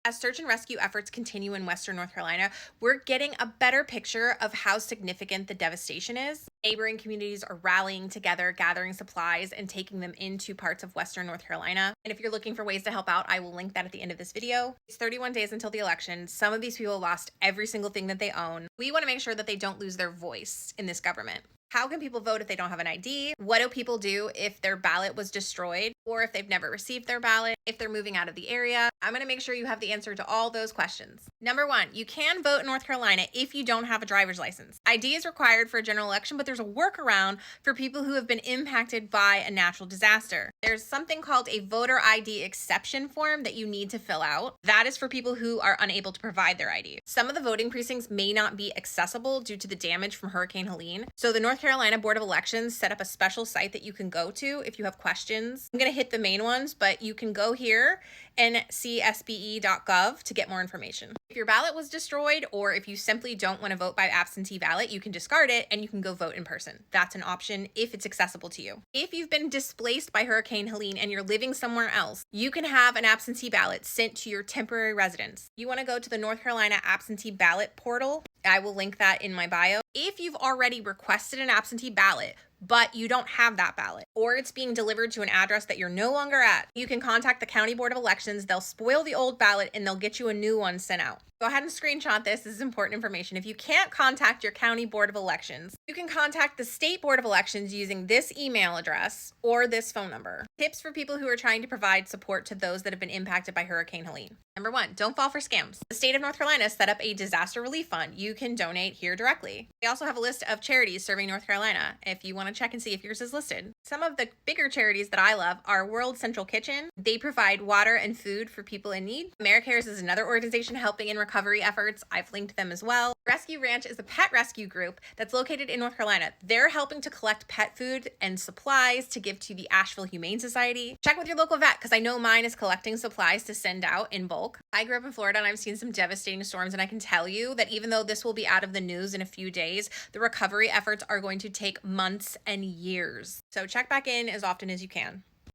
As search and rescue efforts continue in Western North Carolina, we're getting a better picture of how significant the devastation is. Neighboring communities are rallying together, gathering supplies, and taking them into parts of Western North Carolina. And if you're looking for ways to help out, I will link that at the end of this video. It's 31 days until the election. Some of these people lost every single thing that they own. We want to make sure that they don't lose their voice in this government. How can people vote if they don't have an ID? What do people do if their ballot was destroyed or if they've never received their ballot, if they're moving out of the area? I'm going to make sure you have the answer to all those questions. Number one, you can vote in North Carolina if you don't have a driver's license. ID is required for a general election, but there's a workaround for people who have been impacted by a natural disaster. There's something called a voter ID exception form that you need to fill out. That is for people who are unable to provide their ID. Some of the voting precincts may not be accessible due to the damage from Hurricane Helene. So the North Carolina Board of Elections set up a special site that you can go to if you have questions. I'm going to hit the main ones, but you can go here and see sbe.gov to get more information. If your ballot was destroyed or if you simply don't want to vote by absentee ballot, you can discard it and you can go vote in person. That's an option if it's accessible to you. If you've been displaced by Hurricane Helene and you're living somewhere else, you can have an absentee ballot sent to your temporary residence. You want to go to the North Carolina absentee ballot portal. I will link that in my bio. If you've already requested an absentee ballot, but you don't have that ballot, or it's being delivered to an address that you're no longer at, you can contact the County Board of Elections. They'll spoil the old ballot and they'll get you a new one sent out. Go ahead and screenshot this. This is important information. If you can't contact your County Board of Elections, you can contact the State Board of Elections using this email address or this phone number. Tips for people who are trying to provide support to those that have been impacted by Hurricane Helene. Number one, don't fall for scams. The state of North Carolina set up a disaster relief fund. You can donate here directly. They also have a list of charities serving North Carolina if you want to check and see if yours is listed. Some of the bigger charities that I love are World Central Kitchen. They provide water and food for people in need. AmeriCares is another organization helping in recovery efforts. I've linked them as well. Rescue Ranch is a pet rescue group that's located in North Carolina. They're helping to collect pet food and supplies to give to the Asheville Humane Society. Check with your local vet because I know mine is collecting supplies to send out in bulk. I grew up in Florida and I've seen some devastating storms, and I can tell you that even though this will be out of the news in a few days, the recovery efforts are going to take months and years. So check back in as often as you can.